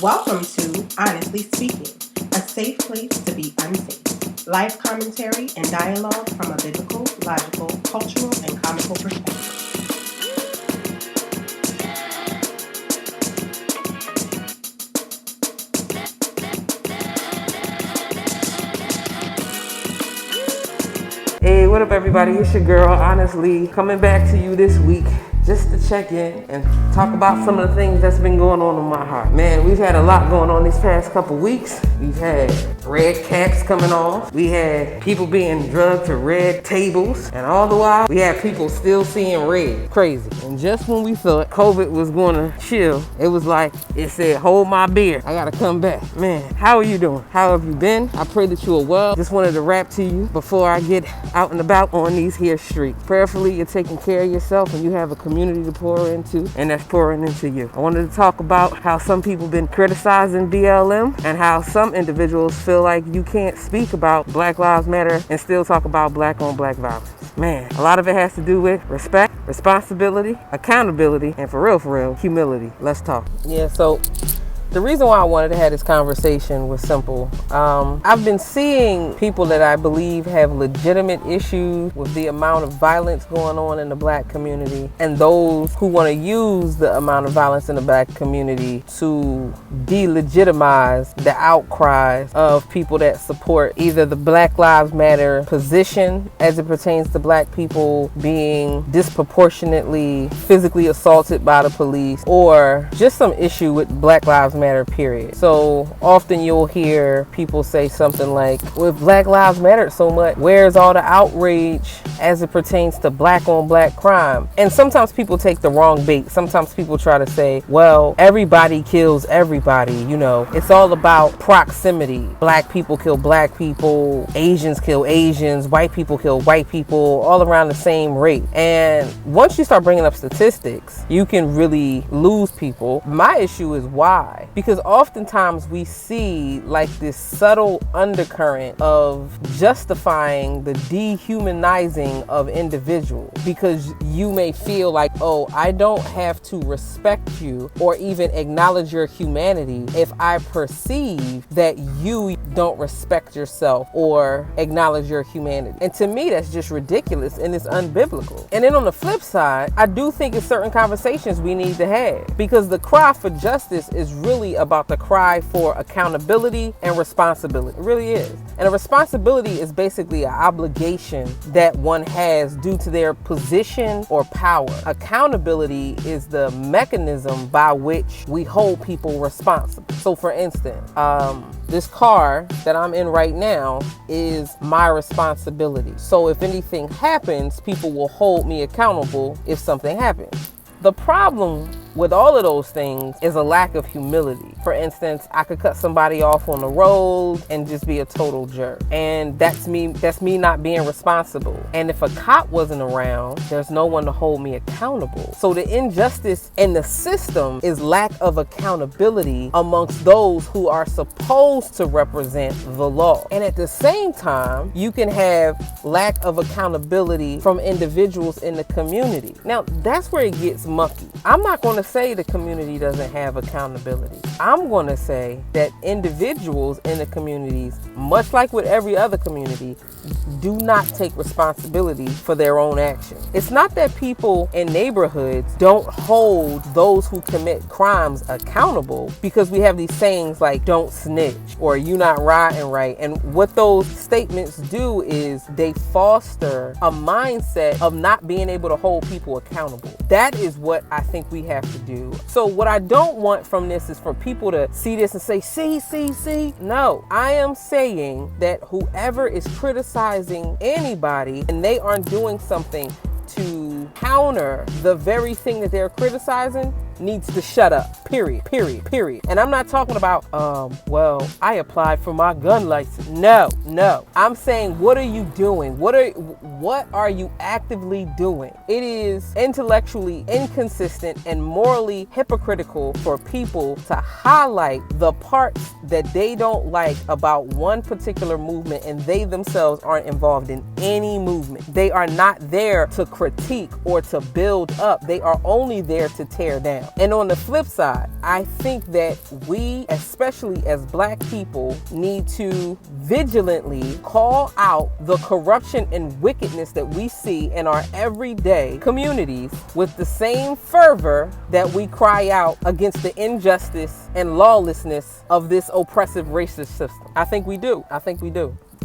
Welcome to Honestly Speaking, a safe place to be unsafe. Life commentary and dialogue from a biblical, logical, cultural, and comical perspective. Hey, what up everybody? It's your girl, Honest-Leigh, coming back to you this week just to check in and talk about some of the things that's been going on in my heart. Man, we've had a lot going on these past couple weeks. We've had red caps coming off. We had people being drugged to red tables. And all the while, we had people still seeing red. Crazy. And just when we thought COVID was gonna chill, it was like, it said, hold my beer. I gotta come back. Man, how are you doing? How have you been? I pray that you are well. Just wanted to rap to you before I get out and about on these here streets. Prayerfully, you're taking care of yourself and you have a community to pour into, and that's pouring into you. I wanted to talk about how some people been criticizing BLM and how some individuals feel like you can't speak about Black Lives Matter and still talk about black on black violence. Man, a lot of it has to do with respect, responsibility, accountability, and for real, humility. Let's talk. Yeah, so the reason why I wanted to have this conversation was simple. I've been seeing people that I believe have legitimate issues with the amount of violence going on in the black community, and those who want to use the amount of violence in the black community to delegitimize the outcries of people that support either the Black Lives Matter position as it pertains to black people being disproportionately physically assaulted by the police, or just some issue with Black Lives Matter, period. So often you'll hear people say something like, well, if Black Lives Matter so much, where's all the outrage as it pertains to black on black crime? And sometimes people take the wrong bait. Sometimes people try to say, well, everybody kills everybody. You know, it's all about proximity. Black people kill black people, Asians kill Asians, white people kill white people, all around the same rate. And once you start bringing up statistics, you can really lose people. My issue is why? Because oftentimes we see like this subtle undercurrent of justifying the dehumanizing of individuals, because you may feel like, oh, I don't have to respect you or even acknowledge your humanity if I perceive that you don't respect yourself or acknowledge your humanity. And to me, that's just ridiculous and it's unbiblical. And then on the flip side, I do think it's certain conversations we need to have, because the cry for justice is really about the cry for accountability and responsibility. It really is. And a responsibility is basically an obligation that one has due to their position or power. Accountability is the mechanism by which we hold people responsible. So for instance, this car that I'm in right now is my responsibility. So if anything happens, people will hold me accountable if something happens. The problem with all of those things is a lack of humility. For instance, I could cut somebody off on the road and just be a total jerk. And that's me not being responsible. And if a cop wasn't around, there's no one to hold me accountable. So the injustice in the system is lack of accountability amongst those who are supposed to represent the law. And at the same time, you can have lack of accountability from individuals in the community. Now, that's where it gets mucky. I'm not going to say the community doesn't have accountability. I'm going to say that individuals in the communities, much like with every other community, do not take responsibility for their own actions. It's not that people in neighborhoods don't hold those who commit crimes accountable, because we have these sayings like don't snitch or you not riding right. And what those statements do is they foster a mindset of not being able to hold people accountable. That is what I think we have to do. So what I don't want from this is for people to see this and say, see. No, I am saying that whoever is criticizing anybody and they aren't doing something to counter the very thing that they're criticizing needs to shut up, period. And I'm not talking about, well, I applied for my gun license. No. I'm saying, what are you doing? What are you actively doing? It is intellectually inconsistent and morally hypocritical for people to highlight the parts that they don't like about one particular movement, and they themselves aren't involved in any movement. They are not there to critique or to build up. They are only there to tear down. ground. And on the flip side, I think that we, especially as Black people, need to vigilantly call out the corruption and wickedness that we see in our everyday communities with the same fervor that we cry out against the injustice and lawlessness of this oppressive racist system. I think we do.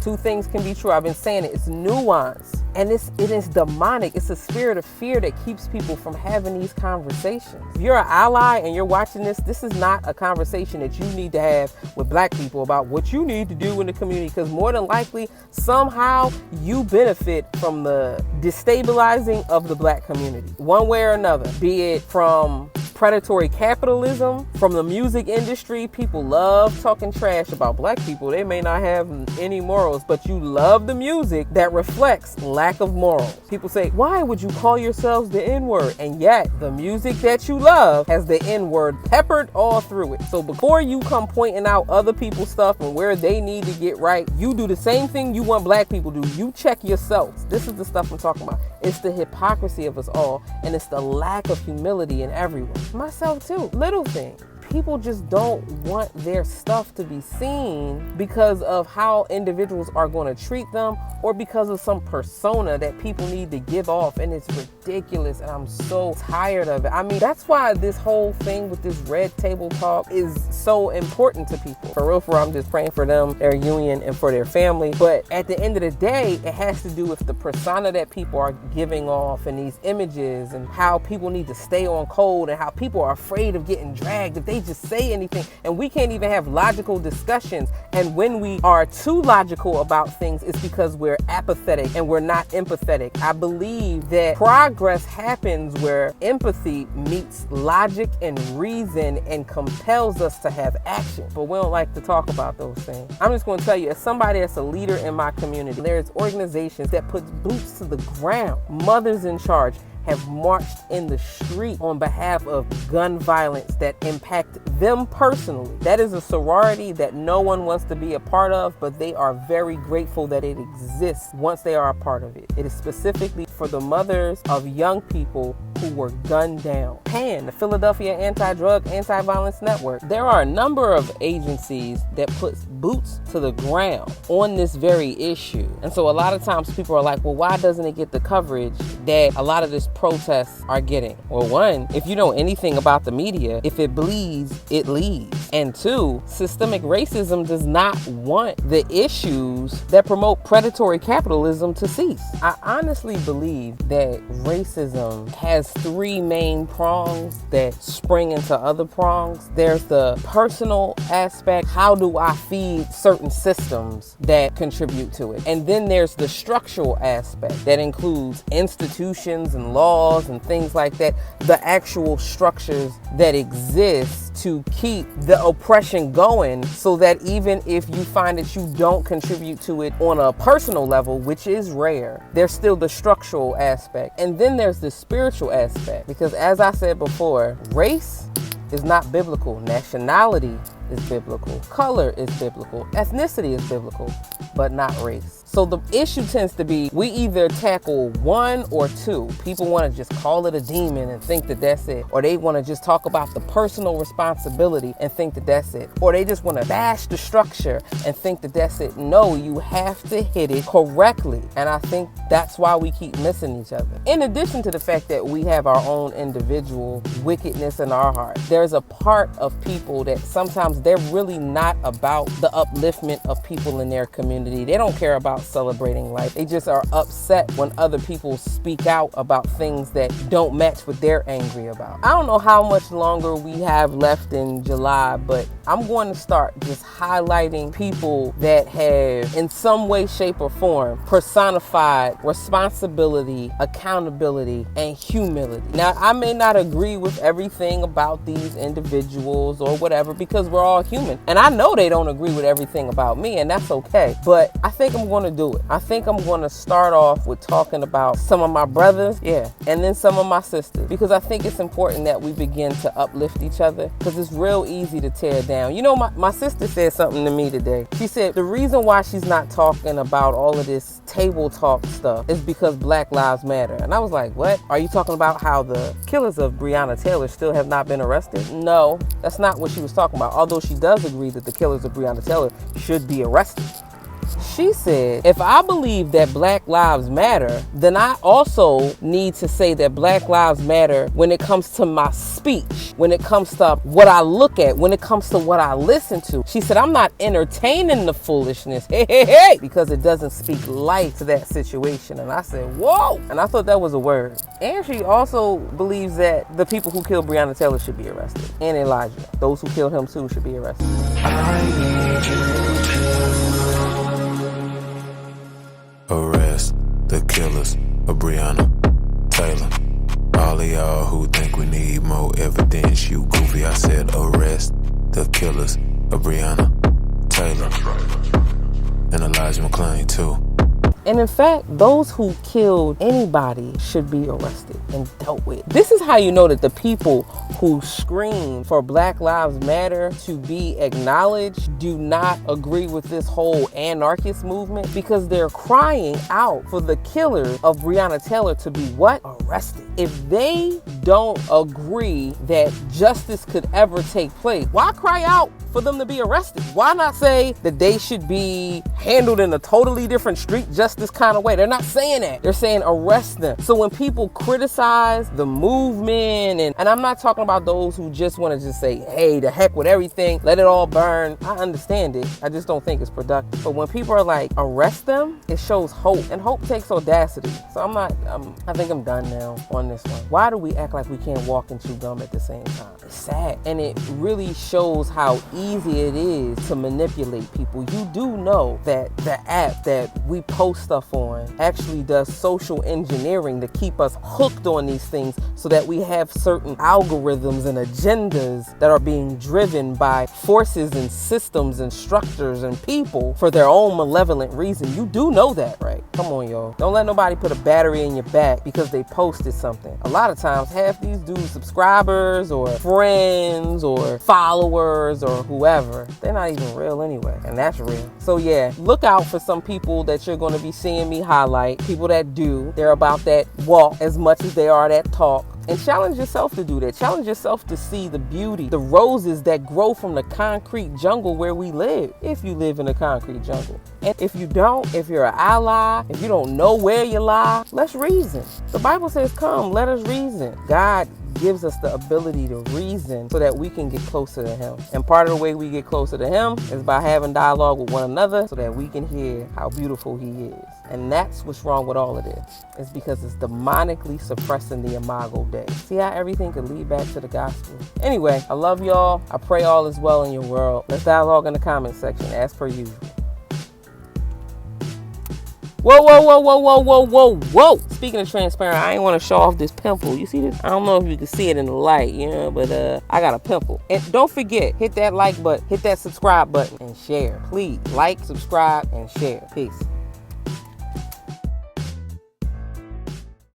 Two things can be true. I've been saying it. It's nuance. And it is demonic. It's a spirit of fear that keeps people from having these conversations. If you're an ally and you're watching this, this is not a conversation that you need to have with Black people about what you need to do in the community, because more than likely, somehow you benefit from the destabilizing of the Black community, one way or another, be it from predatory capitalism, from the music industry. People love talking trash about Black people. They may not have any morals, but you love the music that reflects lack of morals. People say, why would you call yourselves the N-word? And yet the music that you love has the N-word peppered all through it. So before you come pointing out other people's stuff and where they need to get right, you do the same thing you want Black people to do. You check yourselves. This is the stuff I'm talking about. It's the hypocrisy of us all, and it's the lack of humility in everyone. Myself too. Little things. People just don't want their stuff to be seen because of how individuals are going to treat them, or because of some persona that people need to give off. And it's ridiculous, and I'm so tired of it. I mean, that's why this whole thing with this red table talk is so important to people. For real, I'm just praying for them, their union, and for their family. But at the end of the day, it has to do with the persona that people are giving off, and these images, and how people need to stay on code, and how people are afraid of getting dragged if they just say anything. And we can't even have logical discussions. And when we are too logical about things, it's because we're apathetic and we're not empathetic. I believe that progress happens where empathy meets logic and reason and compels us to have action. But we don't like to talk about those things. I'm just going to tell you, as somebody that's a leader in my community, there's organizations that put boots to the ground. Mothers in charge have marched in the street on behalf of gun violence that impact them personally. That is a sorority that no one wants to be a part of, but they are very grateful that it exists once they are a part of it. It is specifically for the mothers of young people who were gunned down. PAN, the Philadelphia Anti-Drug, Anti-Violence Network. There are a number of agencies that puts boots to the ground on this very issue. And so a lot of times people are like, well, why doesn't it get the coverage that a lot of this protests are getting? Well, one, if you know anything about the media, if it bleeds, it leads. And two, systemic racism does not want the issues that promote predatory capitalism to cease. I honestly believe that racism has three main prongs that spring into other prongs. There's the personal aspect. How do I feed certain systems that contribute to it? And then there's the structural aspect that includes institutions and laws and things like that, the actual structures that exist to keep the oppression going, so that even if you find that you don't contribute to it on a personal level, which is rare, there's still the structural aspect. And then there's the spiritual aspect, because as I said before, race is not biblical. Nationality is biblical. Color is biblical. Ethnicity is biblical, but not race. So the issue tends to be, we either tackle one or two. People want to just call it a demon and think that that's it. Or they want to just talk about the personal responsibility and think that that's it. Or they just want to bash the structure and think that that's it. No, you have to hit it correctly. And I think that's why we keep missing each other. In addition to the fact that we have our own individual wickedness in our heart, there's a part of people that sometimes they're really not about the upliftment of people in their community. They don't care about celebrating life. They just are upset when other people speak out about things that don't match what they're angry about. I don't know how much longer we have left in July, but I'm going to start just highlighting people that have, in some way, shape, or form, personified responsibility, accountability, and humility. Now, I may not agree with everything about these individuals or whatever, because we're all human. And I know they don't agree with everything about me, and that's okay. But I think I'm going to do it. I think I'm going to start off with talking about some of my brothers, and then some of my sisters, because I think it's important that we begin to uplift each other, because it's real easy to tear down. You know, my sister said something to me today. She said the reason why she's not talking about all of this table talk stuff is because Black Lives Matter. And I was like, what? Are you talking about how the killers of Breonna Taylor still have not been arrested? No, that's not what she was talking about. Although she does agree that the killers of Breonna Taylor should be arrested. She said, if I believe that Black Lives Matter, then I also need to say that Black Lives Matter when it comes to my speech, when it comes to what I look at, when it comes to what I listen to. She said, I'm not entertaining the foolishness, because it doesn't speak life to that situation. And I said, whoa. And I thought that was a word. And she also believes that the people who killed Breonna Taylor should be arrested. And Elijah, those who killed him too, should be arrested. Arrest the killers of Breonna Taylor. All of y'all who think we need more evidence, you goofy. I said arrest the killers of Breonna Taylor. And Elijah McClain too. And in fact, those who killed anybody should be arrested and dealt with. This is how you know that the people who scream for Black Lives Matter to be acknowledged do not agree with this whole anarchist movement, because they're crying out for the killers of Breonna Taylor to be what? Arrested. If they don't agree that justice could ever take place, why cry out for them to be arrested? Why not say that they should be handled in a totally different street justice kind of way? They're not saying that. They're saying arrest them. So when people criticize the movement, and I'm not talking about those who just want to just say, hey, the heck with everything, let it all burn. I understand it. I just don't think it's productive. But when people are like, arrest them, it shows hope. And hope takes audacity. So I think I'm done now on this one. Why do we act like we can't walk and chew gum at the same time? It's sad. And it really shows how easy it is to manipulate people. You do know that the app that we post stuff on actually does social engineering to keep us hooked on these things, so that we have certain algorithms and agendas that are being driven by forces and systems and structures and people for their own malevolent reason. You do know that, right? Come on, y'all. Don't let nobody put a battery in your back because they posted something. A lot of times, half these dudes subscribers or friends or followers or whoever, they're not even real anyway, and that's real. So yeah, look out for some people that you're going to be seeing me highlight. People that do, they're about that walk as much as they are that talk. And challenge yourself to do that. Challenge yourself to see the beauty, the roses that grow from the concrete jungle where we live, if you live in a concrete jungle. And if you don't, if you're an ally, if you don't know where you lie, let's reason. The Bible says, come, let us reason. God gives us the ability to reason so that we can get closer to him. And part of the way we get closer to him is by having dialogue with one another so that we can hear how beautiful he is. And that's what's wrong with all of this. It's because it's demonically suppressing the imago Dei. See how everything could lead back to the gospel? Anyway, I love y'all. I pray all is well in your world. Let's dialogue in the comment section as per usual. Whoa, whoa, whoa, whoa, whoa, whoa, whoa, whoa. Speaking of transparent, I ain't want to show off this pimple. You see this? I don't know if you can see it in the light, but I got a pimple. And don't forget, hit that like button, hit that subscribe button, and share. Please, like, subscribe, and share. Peace.